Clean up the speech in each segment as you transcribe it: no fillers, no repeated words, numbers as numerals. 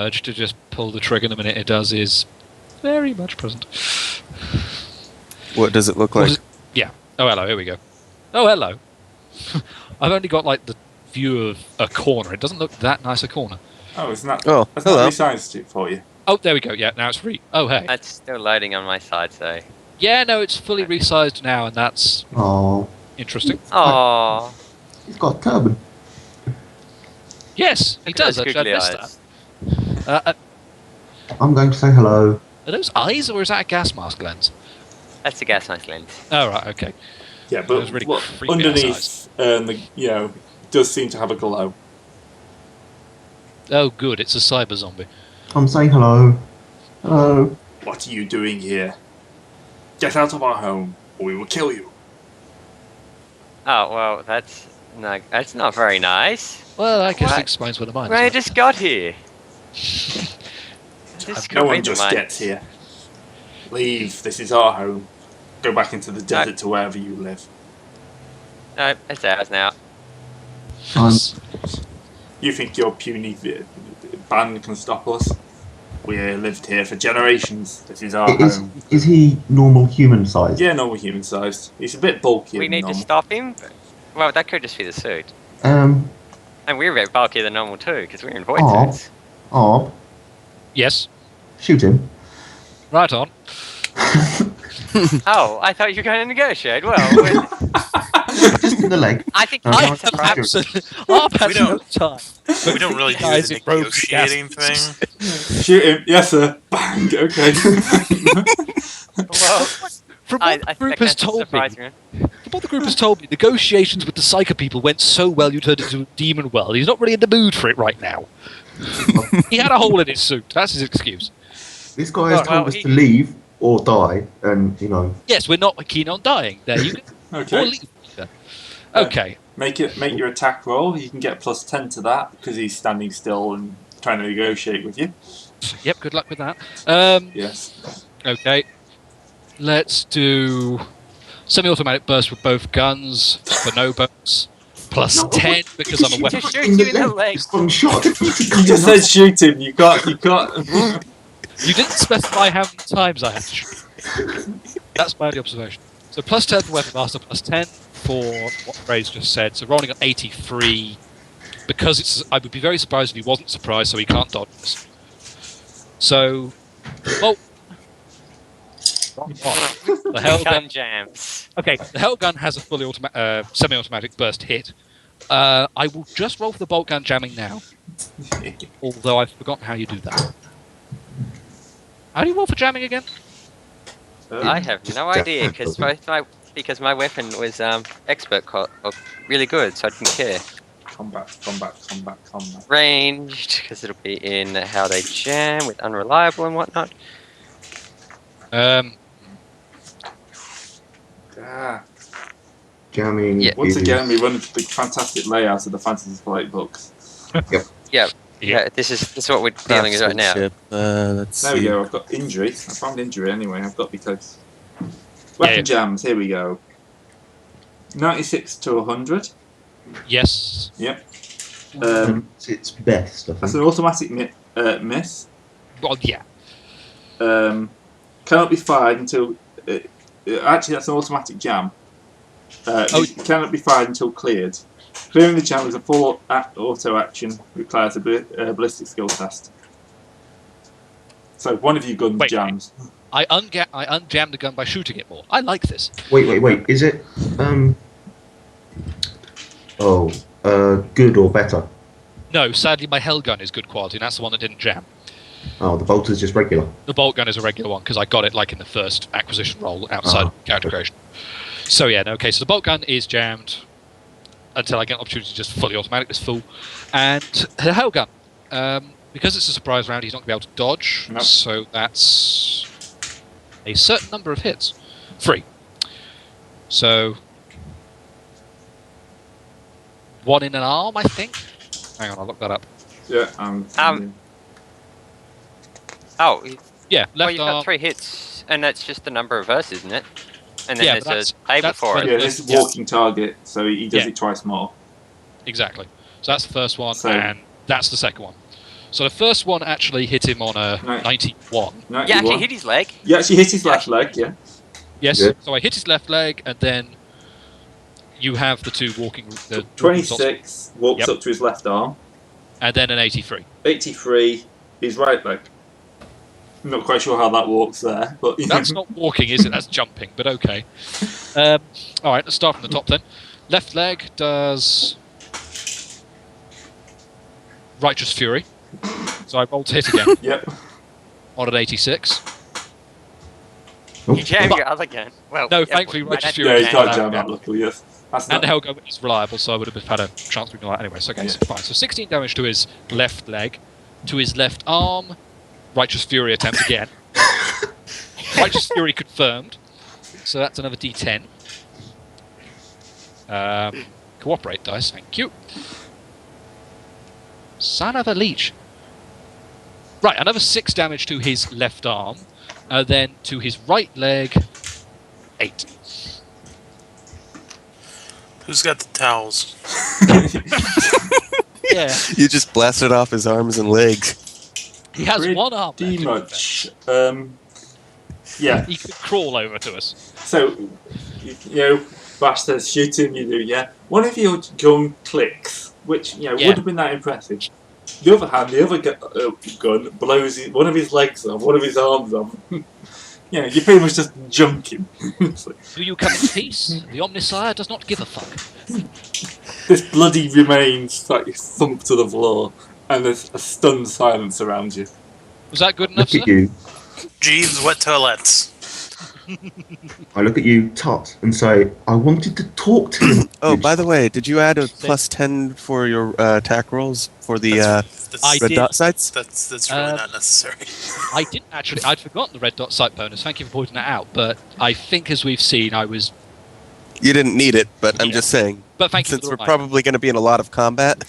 urge to just pull the trigger the minute it does is very much present. What does it look like? Yeah. Oh, hello. Here we go. Oh, hello. I've only got like the view of a corner. It doesn't look that nice a corner. Oh, isn't that? Oh, That's hello. not resized it for you. Oh, there we go. Yeah, now it's free. Oh, hey. That's still loading on my side, so. Yeah, no, it's fully resized now, and that's Oh, interesting. Aww. he's got a turban. Yes, he Look at does. those Actually, I googly missed eyes. that. I'm going to say hello. Are those eyes, or is that a gas mask lens? That's the gas mask lens. Oh, right, okay. Yeah, Those but really look, creepy underneath, it does seem to have a glow. Oh, good, it's a cyber zombie. I'm saying hello. Hello. What are you doing here? Get out of our home, or we will kill you. Oh, well, that's not very nice. Well, I guess What? it explains where the mine is. I right? just got here. No one just gets here. Leave. This is our home. Go back into the desert to wherever you live. No, it's ours now. You think your puny band can stop us? We lived here for generations. This is our home. Is he normal human size? Yeah, normal human sized. He's a bit bulkier We than need to normal. stop him. Well, that could just be the suit. Um. And we're a bit bulkier than normal too, because we're in void Aw. suits. Oh, Yes, shoot him. right on. Oh, I thought you were going to negotiate. Well, Just in the leg. I think No, you no, can it's surprise- absolutely- I've had We don't- no time. We don't really do Guys, the it broke the gas negotiating thing. Shoot him. Yes, sir. Bang. Okay. Well, From I what the group expect has that to told me, surprise me. from what the group has told me, negotiations with the Psycho people went so well you turned into a demon well. He's not really in the mood for it right now. He had a hole in his suit. That's his excuse. This guy has Well, told us he- to leave or die, and Yes, we're not keen on dying. There you go. Or Okay. leave. Okay. Make your attack roll. You can get +10 to that because he's standing still and trying to negotiate with you. Yep, good luck with that. Yes. Okay. Let's do semi-automatic burst with both guns for no bonus. +10 because I'm a weapon. Just shoot you in the leg. Just one shot. You just said shoot him. You got. You didn't specify how many times I had to shoot. That's my only observation. So +10 for Weapon Master, +10 for what Ray's just said. So rolling at 83. Because I would be very surprised if he wasn't surprised, so he can't dodge this. So, the hell Gun gun. jams. Okay, the hell gun has a fully semi-automatic burst hit. I will just roll for the bolt gun jamming now. Although I've forgotten how you do that. How do you roll for jamming again? I have no idea because my weapon was really good, so I didn't care. Combat. Ranged because it'll be in how they jam with unreliable and whatnot. Ah. Jamming. Yeah. Once is- again, we run into the fantastic layouts of the Fantasy Flight books. Yeah, this is what we're dealing with right now. Craftsmanship, let's There we see. go. I've got injury. I found injury anyway. I've got because weapon Yeah. jams. Here we go. 96 to 100. Yes. Yep. It's best, I That's think. an automatic miss. Well, yeah. Cannot be fired until. Actually, that's an automatic jam. Cannot be fired until cleared. Clearing the jam is a full auto action. Requires a ballistic skill test. So one of you guns Wait. jams. I unjammed the gun by shooting it more. I like this. Wait. Is it good or better? No, sadly, my hell gun is good quality, and that's the one that didn't jam. Oh, the bolt is just regular. The bolt gun is a regular one because I got it like in the first acquisition roll outside character creation. So yeah, no, okay. So the bolt gun is jammed until I get an opportunity to just fully automatic this fool, and the hell gun. Because it's a surprise round, he's not going to be able to dodge. Nope. So that's a certain number of hits, 3. So 1 in an arm, I think. Hang on, I'll look that up. Yeah. Oh, Yeah, well, left you've arm. got 3 hits, and that's just the number of verses, isn't it? And then Yeah, but there's that's- a that's before when- it. Yeah, this is walking target, so he does Yeah. it twice more. Exactly. So that's the first one, So- and that's the second one. So the first one actually hit him on a Right. 91. Yeah, actually hit his leg. You actually hit his left leg, yeah. Yes. Yeah. So I hit his left leg, and then you have the two walking. The 26 walks Yep. up to his left arm. and then an 83. 83, his right leg. I'm not quite sure how that walks there, but That's not walking, is it? That's jumping. But okay. All right. Let's start from the top then. Left leg does Righteous Fury. So I rolled to hit again Yep. on an 86. You jam your other gun. Well, No, yeah, thankfully, well, Righteous that- Fury Yeah, you is can't not jam out. that, luckily, yes. That's And not, Helga is reliable, so I would have had a chance to ignore that anyway. So, okay, so fine. So 16 damage to his left leg, to his left arm. Righteous Fury attempt again. Righteous Fury confirmed. So that's another D10. Cooperate dice, thank you. Son of a leech. Right, another 6 damage to his left arm. Then to his right leg, 8. Who's got the towels? Yeah, You just blasted off his arms and legs. he has Pretty one arm. left, to be fair. much. Yeah, He could crawl over to us. so, Bash says, shoot him, you do, yeah. One of your gun clicks, which, Yeah. would have been that impressive. The other hand, the other gun blows one of his legs off, one of his arms off. You're pretty much just junking. It's like, Do you come in peace? The Omnisire does not give a fuck. this bloody remains like thump to the floor, and there's a stunned silence around you. Was that good enough, Look sir? at you. Jeeves wet toilets. I look at you, Tot, and say, I wanted to talk to him. Oh, by the way, did you add a plus 10 for your attack rolls for the That's, I red did. dot sights? that's really not necessary. I didn't actually. I'd forgotten the red dot sight bonus. Thank you for pointing that out. But I think, as we've seen, I was. You didn't need it, but I'm Yeah. just saying. But thank you Since for the we're reminder. probably going to be in a lot of combat.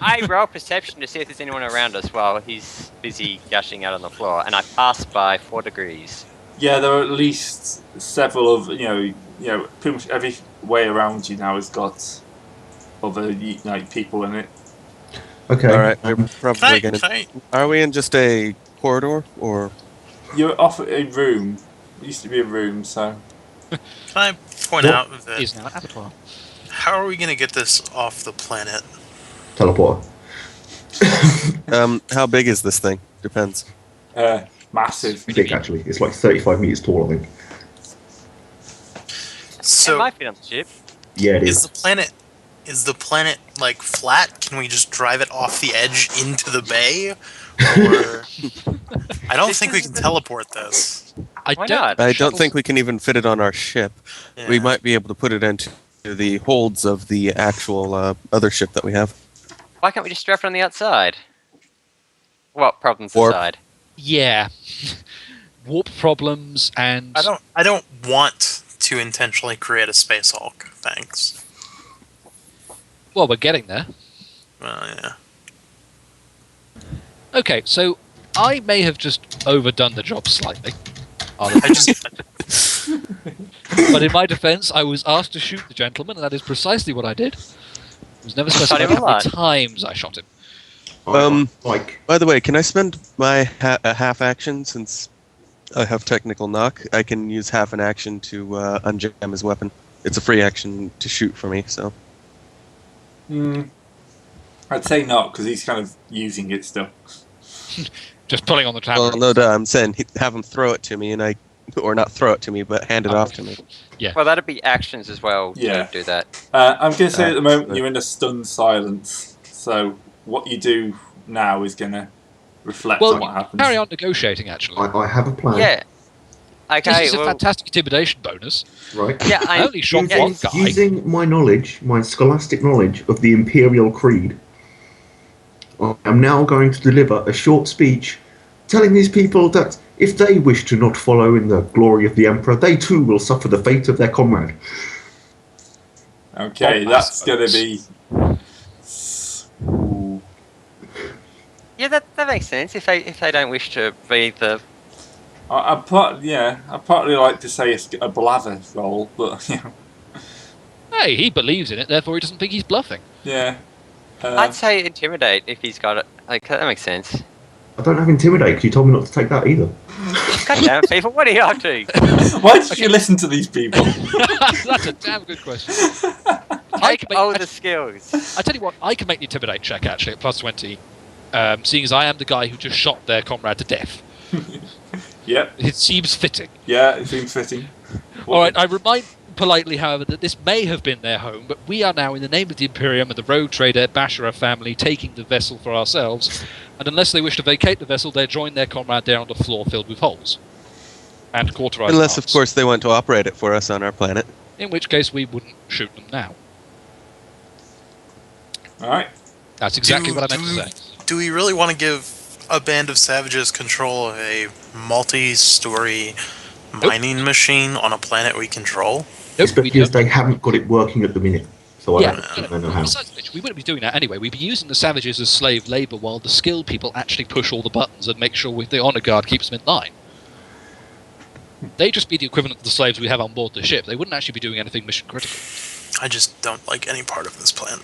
I roll perception to see if there's anyone around us while he's busy gushing out on the floor, and I pass by 4 degrees. Yeah, there are at least several of pretty much every way around you now has got other people in it. Okay. All right, we're Can probably I, going can to. I, Are we in just a corridor or? You're off a room. It used to be a room, so can I point What out that Is now an abattoir. how are we going to get this off the planet? Teleporter. How big is this thing? Depends. massive. Big, actually. It's like 35 meters tall, I think. It So might fit on the ship. Yeah, it is is. the planet like flat? Can we just drive it off the edge into the bay? Or I don't think we can teleport this. I Why don't. not? I don't shuttles- think we can even fit it on our ship. We Yeah. might be able to put it into the holds of the actual other ship that we have. Why can't we just strap it on the outside? What problems Warp. aside? Yeah. Warp problems and. I don't want to intentionally create a space Hulk. Thanks. Well, we're getting there. Well, yeah. Okay, so I may have just overdone the job slightly. I just But in my defense, I was asked to shoot the gentleman, and that is precisely what I did. It was never Shot specified him how many alive. times I shot him. Like, By the way, can I spend my a half action since I have technical knock? I can use half an action to unjam his weapon. It's a free action to shoot for me, so. I'd say not, because he's kind of using it still. Just pulling on the tab. Well, no, duh, I'm saying have him throw it to me, and or not throw it to me, but hand it off to me. Well, that'd be actions as well Yeah. to do that. I'm going to say at the moment right. you're in a stunned silence, so what you do now is going to reflect on what Well, happens. carry on negotiating, actually. I have a plan. Yeah. This Okay, is a well, fantastic intimidation bonus. Right? yeah, I only shot yeah, one guy. Using my knowledge, my scholastic knowledge of the Imperial Creed, I am now going to deliver a short speech telling these people that if they wish to not follow in the glory of the Emperor, they too will suffer the fate of their comrade. Okay, Well, that's I going to suppose. be... Ooh. yeah, that makes sense. If they don't wish to be the I partly like to say it's a blather roll, but Hey, he believes in it, therefore he doesn't think he's bluffing. yeah. I'd say intimidate if he's got it. Like that makes sense. I don't have intimidate because you told me not to take that either. God damn it, people! What are you up to? Why did you listen to these people? That's a damn good question. I can make, The skills. I tell you what, I can make the intimidate check actually at +20, seeing as I am the guy who just shot their comrade to death. Yep. It seems fitting. Yeah, it seems fitting. All right, I remind politely, however, that this may have been their home, but we are now, in the name of the Imperium and the rogue trader Bashara family, taking the vessel for ourselves, and unless they wish to vacate the vessel, they join their comrade there on the floor filled with holes. And cauterized Unless, of marks. course, they want to operate it for us on our planet. In which case, we wouldn't shoot them now. All right. That's exactly what I meant to say. Do we really want to give a band of savages control of a multi-story mining machine on a planet we control? Nope, we Especially as don't. they haven't got it working at the minute. So Yeah, I don't know how. besides which, we wouldn't be doing that anyway. We'd be using the savages as slave labour while the skilled people actually push all the buttons and make sure the honour guard keeps them in line. They'd just be the equivalent of the slaves we have on board the ship. They wouldn't actually be doing anything mission critical. I just don't like any part of this plan.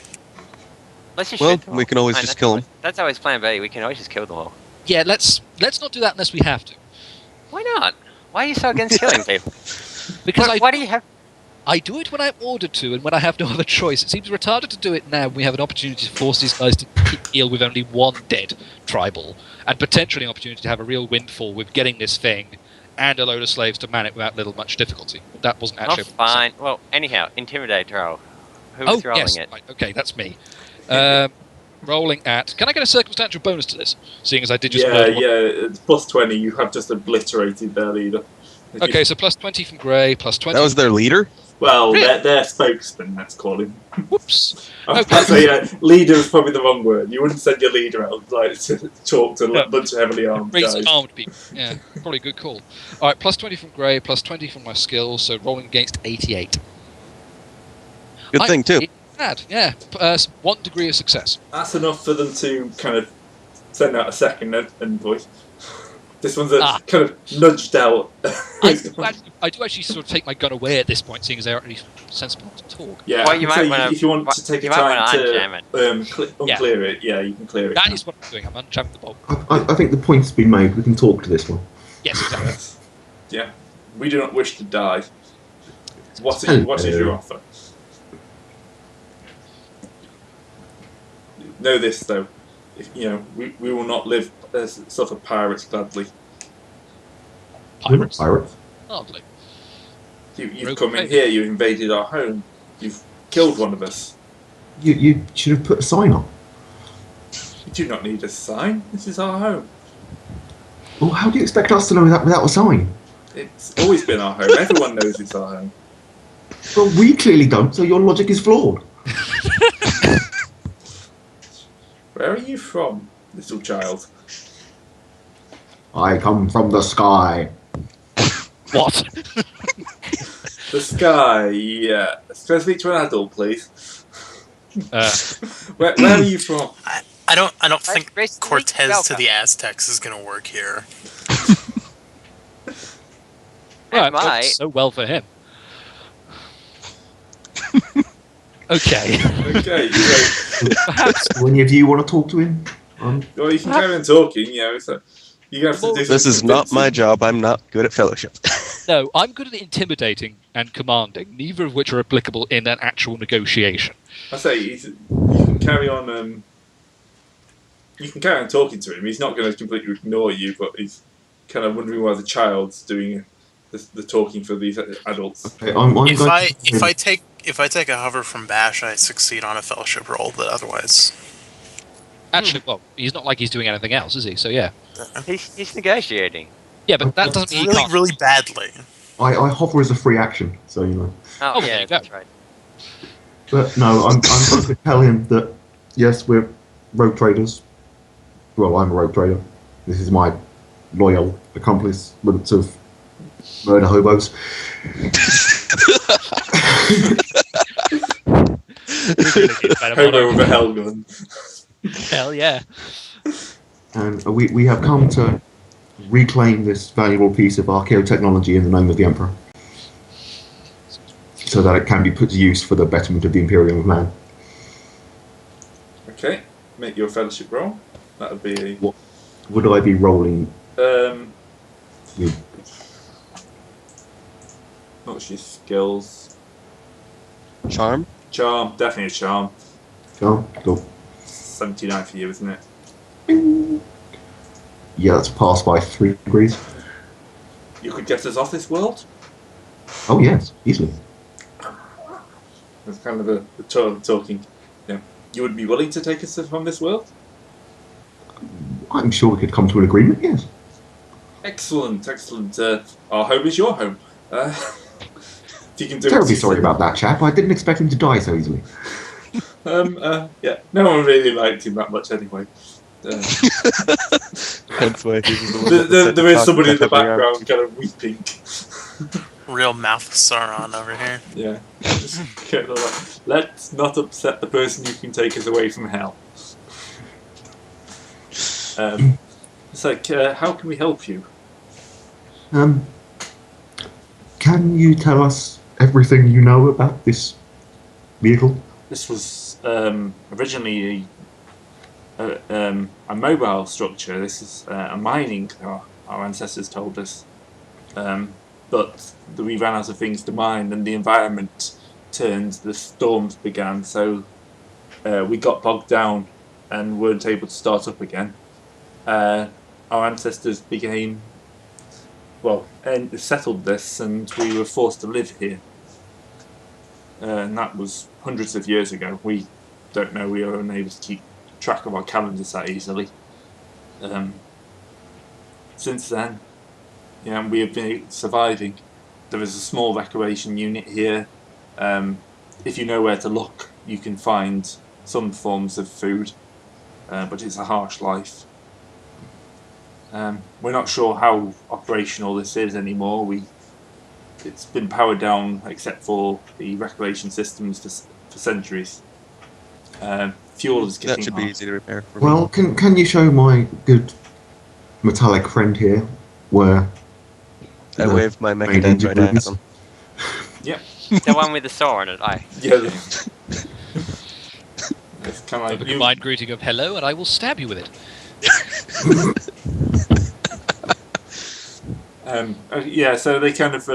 Let's just Well, shoot them we all. can always Fine, just that's kill always- them. That's always plan B. We can always just kill them all. Yeah, let's not do that unless we have to. Why not? Why are you so against killing people? Because Why do you have? I do it when I'm ordered to and when I have no other choice. It seems retarded to do it now when we have an opportunity to force these guys to deal with only one dead tribal, and potentially an opportunity to have a real windfall with getting this thing and a load of slaves to man it without much difficulty. That wasn't Oh, actually... fine. Well, anyhow, intimidate roll. Who Oh, was rolling yes. it? Right, okay, that's me. Rolling at... Can I get a circumstantial bonus to this? Seeing as I did just... Yeah, murder one. it's +20. You have just obliterated their leader. Okay, so +20 from Grey, +20... That was their leader? Well, Really? their spokesman, let's call him. Whoops. I'd Okay. say leader is probably the wrong word. You wouldn't send your leader out like to talk to a bunch of heavily armed Raise guys. armed people. Yeah, probably a good call. Alright, +20 from Grey, +20 from my skills, so rolling against 88. Good thing, too. Bad, yeah. 1 degree of success. That's enough for them to kind of send out a second envoy. This one's kind of nudged out. I do actually sort of take my gun away at this point, seeing as they're actually sensible enough to talk. Yeah, Well, I you can say might wanna- if you want to take you your might time wanna unjam to unclear it, yeah, you can clear it. That now. is what I'm doing. I'm unjamming the bolt. I think the point's been made. We can talk to this one. Yes, exactly. Yes. Yeah, we do not wish to die. What is your offer? Know this though, if we will not live as sort of pirates gladly. We're not Pirates. pirates. Hardly. You've Rogue come in trader. here, you invaded our home, you've killed one of us. You should have put a sign up. You do not need a sign. This is our home. Well, how do you expect us to know that without a sign? It's always been our home. Everyone knows it's our home. Well, we clearly don't, so your logic is flawed. Where are you from, little child? I come from the sky. What? The sky, yeah. Can I speak to an adult, please? Where are you from? I don't think Grace, Cortez to welcome. the Aztecs is gonna work here. Well, it might. works so well for him. Okay. Okay, so Perhaps. Do any of you want to talk to him? well, you can carry on talking. So you have to do. This some is not my convincing. job. I'm not good at fellowship. No, I'm good at intimidating and commanding, neither of which are applicable in an actual negotiation. I say you can carry on. You can carry on talking to him. He's not going to completely ignore you, but he's kind of wondering why the child's doing the talking for these adults. Okay, I'm If going I to if I take a hover from Bash, I succeed on a fellowship roll, but otherwise, Actually, well, he's not like he's doing anything else, is he? So yeah. He's negotiating. Yeah, but that doesn't mean he really can't. really badly. I hover as a free action, so you know. Oh, Oh, there yeah, you go. that's right. But no, I'm going to tell him that yes, we're rogue traders. Well, I'm a rogue trader. This is my loyal accomplice, but of murder hobos. Hobo with a hell gun. Hell yeah. And we have come to reclaim this valuable piece of archaeotechnology in the name of the Emperor, so that it can be put to use for the betterment of the Imperium of Man. Okay, make your fellowship roll. That would be What would I be rolling? With? what's your skills? Charm? Charm, definitely a charm. Oh, cool. 79 for you, isn't it? Yeah, that's passed by 3 degrees. You could get us off this world. Oh yes, easily. That's kind of the talking. Yeah, you would be willing to take us from this world. I'm sure we could come to an agreement. Yes. Excellent, excellent. Our home is your home. If you can do Terribly it, sorry about that, chap. I didn't expect him to die so easily. Yeah, no one really liked him that much anyway. Hence why he was the one that said There to is talk somebody in the to everyone. background kind of weeping. Real mouth of Sauron over here. Yeah. Just kind of like, let's not upset the person who can take us away from hell. It's like, how can we help you? Can you tell us everything you know about this vehicle? This was originally a mobile structure. This is a mining, our ancestors told us. But we ran out of things to mine and the environment turned, the storms began, so we got bogged down and weren't able to start up again. Our ancestors settled this and we were forced to live here. And that was hundreds of years ago. We don't know, we are unable to keep track of our calendars that easily. Since then, we have been surviving. There is a small recreation unit here. If you know where to look, you can find some forms of food, but it's a harsh life. We're not sure how operational this is anymore. It's been powered down except for the recreation systems for centuries. Fuel is getting That should be hard. easy to repair for Well, can you show my good metallic friend here where? I the waved my main mechadendrite engine at movements? him. The one with the saw on it. Aye. Yeah. It's kind of So like the combined greeting of hello, and I will stab you with it. so they kind of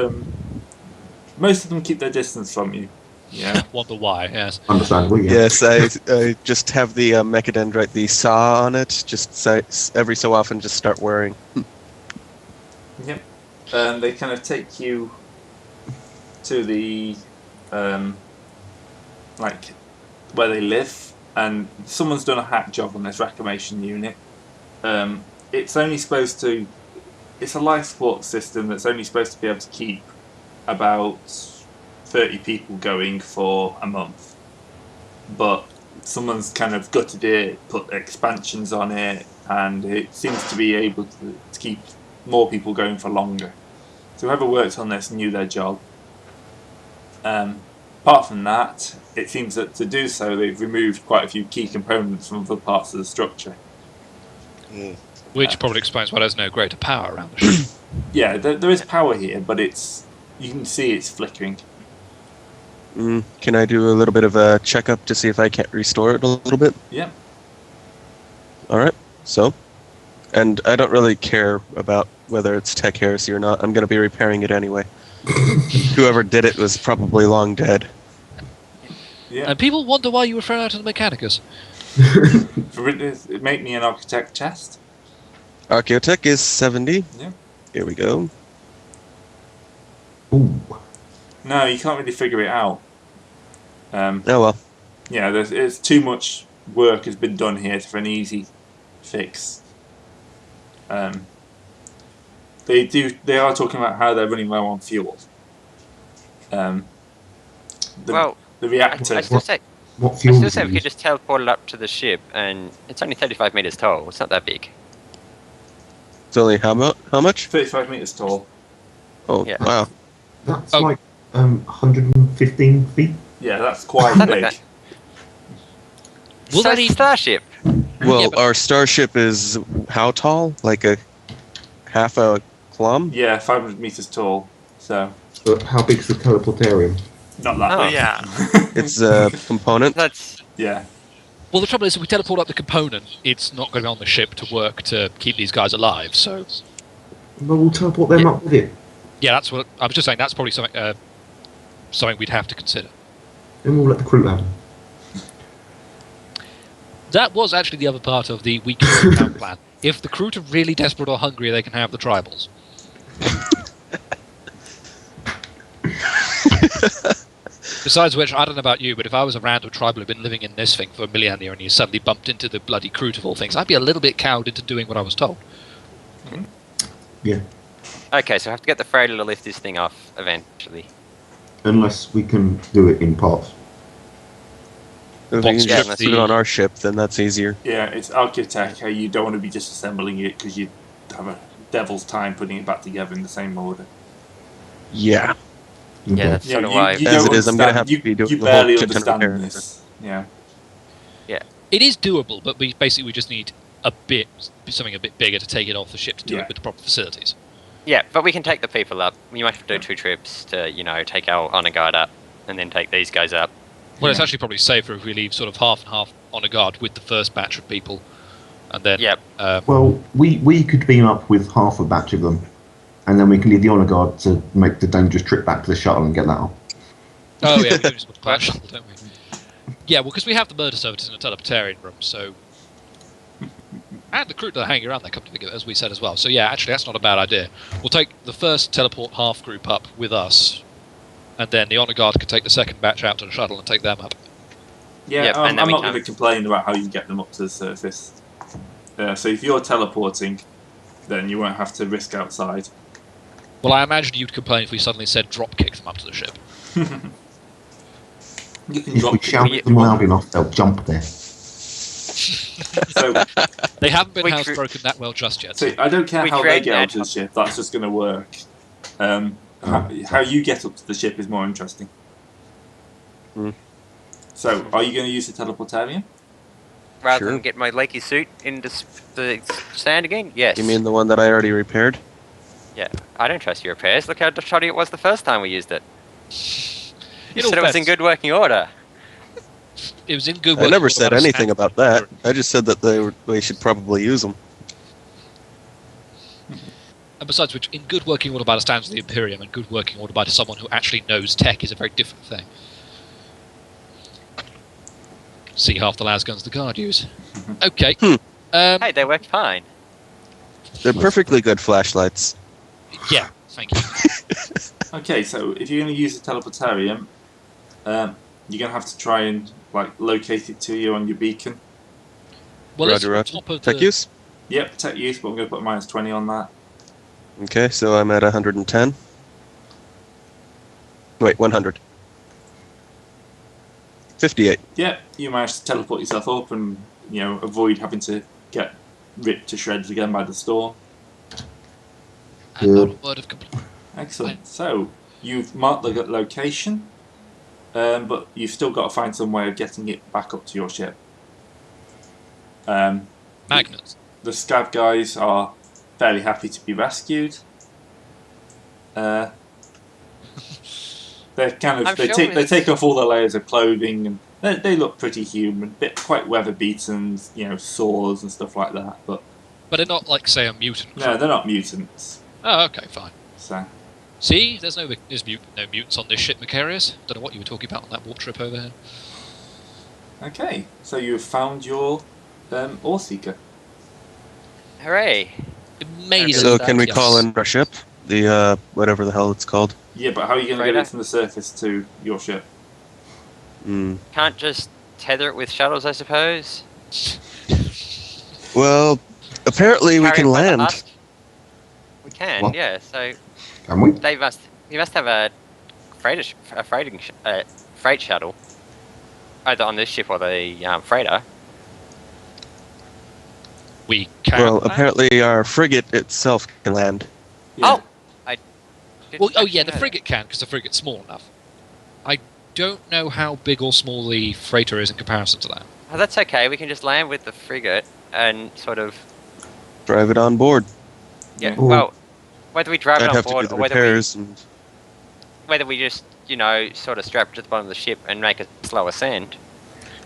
most of them keep their distance from you. Yeah. Wonder why? Yes. Understandably, yeah. Yes, I just have the mechadendrite, the saw on it. Every so often, just start whirring. Yep. And they kind of take you to the where they live, and someone's done a hack job on this reclamation unit. It's only supposed to. It's a life support system that's only supposed to be able to keep about 30 people going for a month. But someone's kind of gutted it, put expansions on it, and it seems to be able to keep more people going for longer. So whoever worked on this knew their job. Apart from that, it seems that to do so, they've removed quite a few key components from other parts of the structure. Which probably explains why there's no greater power around the ship. Yeah, there is power here, but you can see it's flickering. Can I do a little bit of a checkup to see if I can't restore it a little bit? Yeah. Alright, so. And I don't really care about whether it's tech heresy or not. I'm going to be repairing it anyway. Whoever did it was probably long dead. Yeah. And people wonder why you were thrown out of the Mechanicus. Make me an architect test. Archaeotech is 70. Yeah. Here we go. Ooh. No, you can't really figure it out. Oh well. Yeah, it's too much work has been done here for an easy fix. They are talking about how they're running low on fuel. The reactor. I still say, What fuel? we could just teleport it up to the ship, and it's only 35 meters tall. It's not that big. It's only how much? 35 meters tall. Oh, Yeah. wow. That's Oh. like 115 feet. Yeah, that's quite Something big. like Will So that it's a even... starship. Well, Yeah, but- our starship is how tall? Like a half a plum? Yeah, 500 meters tall. So But how big's the teleportarium? not that Oh. big. Yeah. It's a component. That's Yeah. Well, the trouble is, if we teleport up the component, it's not going to be on the ship to work to keep these guys alive. So, Well, we'll teleport them up with it. yeah, that's what I was just saying. That's probably something we'd have to consider. Then we'll let the crew have them. That was actually the other part of the week account plan. If the crew are really desperate or hungry, they can have the tribals. Besides which, I don't know about you, but if I was a random tribal who'd been living in this thing for a millennia and you suddenly bumped into the bloody crew of all things, I'd be a little bit cowed into doing what I was told. Yeah. Okay, so I have to get the freighter to lift this thing off eventually. Unless we can do it in parts. If we can Yeah, just that's put it on our ship, then that's easier. Yeah, it's Architect. You don't want to be disassembling it because you have a devil's time putting it back together in the same order. Yeah. Okay. Yeah, that's Yeah, sort of why. As it is, I'm gonna have to you, be doing you the whole barely shit ton of understand repairs. this. Yeah. It is doable, but we just need something a bit bigger to take it off the ship to do Yeah. it with the proper facilities. Yeah, but we can take the people up. You might have to do 2 trips to, take our honor guard up, and then take these guys up. Well, it's Yeah. actually probably safer if we leave sort of half and half on a guard with the first batch of people, and then Yep. Well, we could beam up with half a batch of them, and then we can leave the honor guard to make the dangerous trip back to the shuttle and get that off. oh yeah, we use the class shuttle, don't we? Yeah, well, because we have the murder service in the teleportarian room, so and the crew that are hanging around there, come to think of it, as we said as well. So yeah, actually, that's not a bad idea. We'll take the first teleport half group up with us, and then the honor guard can take the second batch out to the shuttle and take them up. Yeah, Yep, and I'm then we not can- going to complain about how you get them up to the surface. So if you're teleporting, then you won't have to risk outside. Well, I imagine you'd complain if we suddenly said drop kick them up to the ship. You can If drop we shout kick them them loud enough, they'll jump there. So, They haven't been We housebroken that well just yet. so I don't care We how they create get an onto the ship. That's just going to work. How you get up to the ship is more interesting. Hmm. So, are you going to use the teleportarium? Rather Sure. than get my lakey suit into the sand again? Yes. You mean the one that I already repaired? Yeah. I don't trust your repairs. Look how shoddy it was the first time we used it. You In all said it was in fairness, good working order. It was in good I working never order said by the anything standards. about that. I just said that they should probably use them. And besides which, in good working order by the standards of the Imperium and good working order by someone who actually knows tech is a very different thing. See half the lasguns the guard use. Okay. Hey, they worked fine. They're perfectly good flashlights. Yeah, thank you. Okay, so if you're going to use the teleportarium, you're going to have to try and locate it to you on your beacon. Well, it's Roger, on roger. top of Tech the, use? Yep, tech use, but I'm going to put -20 on that. Okay, so I'm at 110. Wait, 100. 58. Yep, you managed to teleport yourself up and avoid having to get ripped to shreds again by the storm. and not a word of complaint. Excellent. So you've marked the location, but you've still got to find some way of getting it back up to your ship. Magnets. The scav guys are fairly happy to be rescued. They're kind I'm of they sure take they it's- take off all the layers of clothing and they look pretty human, quite weather beaten, sores and stuff like that. But But they're not like, say, a mutant. no, they're not mutants. Oh, okay, fine. So See, there's no mutants on this ship, Macarius. Don't know what you were talking about on that warp trip over here. okay, so you've found your ore seeker. Hooray. It made So it, can we yes. call in our ship? The, whatever the hell it's called. Yeah, but how are you going to Right get up. it from the surface to your ship? Hmm. Can't just tether it with shuttles, I suppose. Well, apparently we Carry can it by the land. husk? We can, What? yeah. So Can we? you must have a freight shuttle, either on this ship or the freighter. We can. Well, apparently our frigate itself can land. Yeah. Oh, I. didn't Well, oh actually yeah, the know that. frigate can, because the frigate's small enough. I don't know how big or small the freighter is in comparison to that. Oh, that's okay. We can just land with the frigate and sort of. Drive it on board. Yeah. Ooh. Well, whether we drive I'd it on have to do board the or repairs and whether we just sort of strap it to the bottom of the ship and make a slow ascent,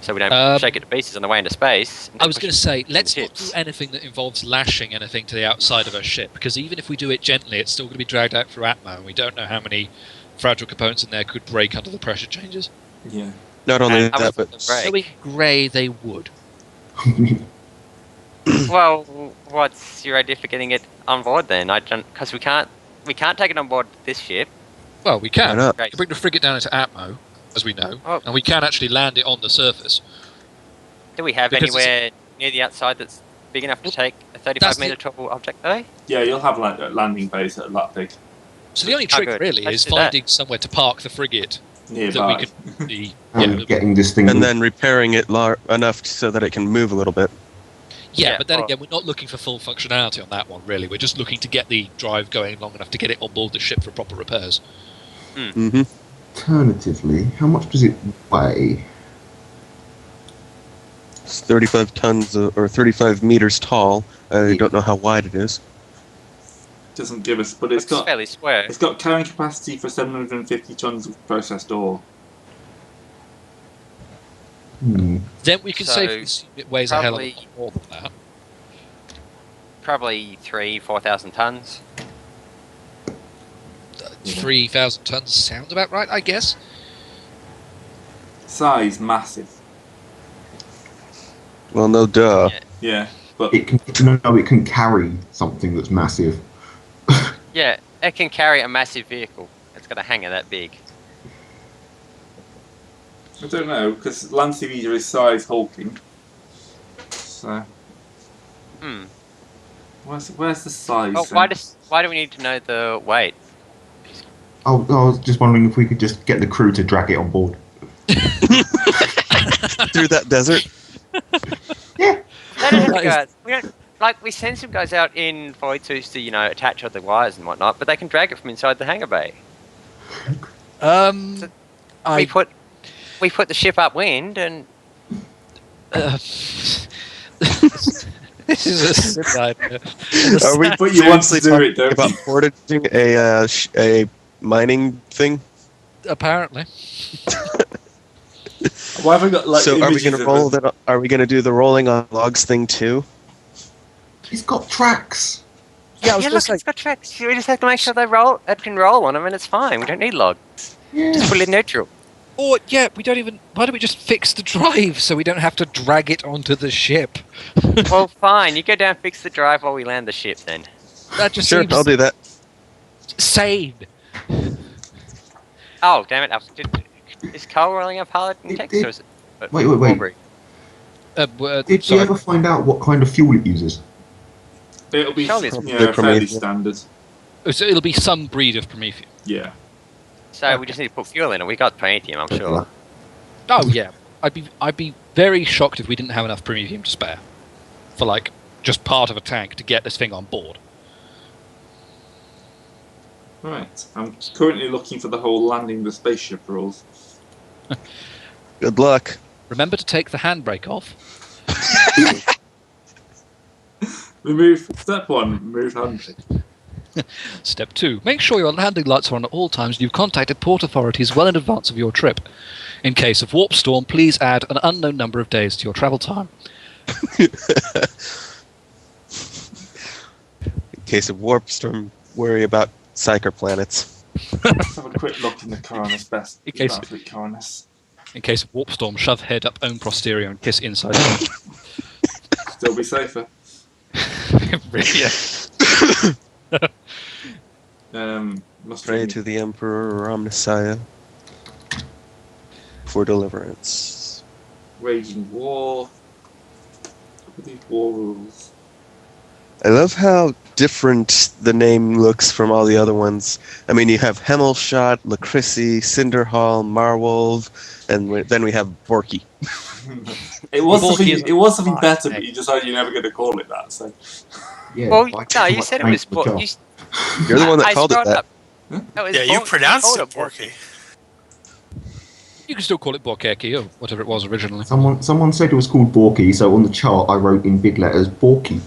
so we don't shake it to pieces on the way into space. I was going to say, let's not ships. do anything that involves lashing anything to the outside of our ship, because even if we do it gently, it's still going to be dragged out through Atmo, and we don't know how many fragile components in there could break under the pressure changes. Yeah. Not only And how that, much but would they break? Knowing Grey, they would. Well, what's your idea for getting it on board then? I don't, because we can't take it on board this ship. Well, we can. Why not? We can bring the frigate down into Atmo, as we know, Oh. and we can actually land it on the surface. Do we have Because anywhere near the outside that's big enough to take a 35-meter tall object though? Yeah, you'll have like a landing base that are that big So the only Oh, trick good. really Let's is do that. finding somewhere to park the frigate that nearby. we can be. And getting this thing. and then repairing it enough so that it can move a little bit. Yeah, Yeah, but then well- again, we're not looking for full functionality on that one, really. We're just looking to get the drive going long enough to get it on board the ship for proper repairs. Mm-hmm. Alternatively, how much does it weigh? It's 35 tons or 35 meters tall. I don't know how wide it is. Doesn't give us, but it's It's got fairly square. it's got carrying capacity for 750 tons of processed ore. Then we can So, safely assume it weighs a hell of a probably- lot more than that. Probably 3,000-4,000 tons. 3,000 tons sounds about right, I guess. Size massive. Well, no duh. Yeah, but It can it can carry something that's massive. Yeah, it can carry a massive vehicle. It's got a hangar that big. I don't know because Land Sea Leader is size hulking. So Hmm. where's the size? Well, then? why do we need to know the weight? Oh, I was just wondering if we could just get the crew to drag it on board. Through that desert. Yeah. We send some guys out in void suits to, attach all the wires and whatnot, but they can drag it from inside the hangar bay. We put the ship upwind and This is a silly idea. Are we But you want to seriously do talking it, don't about you? portaging a mining thing? Apparently. Why have I got like So are we images going to of roll it? that? Are we going to do the rolling on logs thing too? It's got tracks. Yeah, I was yeah, going look, to say, it's got tracks. We just have to make sure it can roll on them, and it's fine. We don't need logs. Yeah. Just put it in neutral. or yeah, we don't even. Why don't we just fix the drive so we don't have to drag it onto the ship? Well, fine. You go down, fix the drive while we land the ship, then. That just Sure, seems I'll do that. sane. Oh, damn it! Is Cole rolling a pilot in text, or is it? Wait. Aubrey? Did you Sorry. ever find out what kind of fuel it uses? It'll be Surely it's fairly Prometheus. standard. So it'll be some breed of Prometheus. Yeah. So we just need to put fuel in it. We got Prometheum, I'm sure. Oh yeah, I'd be very shocked if we didn't have enough Prometheum to spare for like just part of a tank to get this thing on board. Right. I'm currently looking for the whole landing the spaceship rules. Good luck. Remember to take the handbrake off. Step 1, remove handbrake. Step 2. Make sure your landing lights are on at all times and you've contacted port authorities well in advance of your trip. In case of warp storm, please add an unknown number of days to your travel time. In case of warp storm, worry about psyker planets. Let's have a quick look in the Coronis best. In case- Starfleet Coronis. In case of warp storm, shove head up own posterior and kiss inside. Still be safer. Must Pray be to the Emperor Omnissiah for deliverance. waging war. What are these war rules? I love how different the name looks from all the other ones. I mean, you have Hemmelshot, Lacrissy, Cinderhall, Marwolf, and then we have Borky. It was Borky something. is It was something a- better, but you decided you're never going to call it that. So Yeah. Well, like no, too you much said it paint was. for the job. You're the one that I called it scrolled that. up. That was Yeah, you Borky. pronounced called it Borky. You can still call it Borkeki or whatever it was originally. Someone said it was called Borky, so on the chart I wrote in big letters Borky.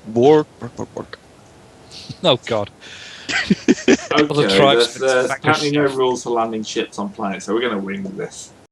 Bork. Oh god. okay, tribes there's back to apparently no ship. rules for landing ships on planets, so we're going to wing this.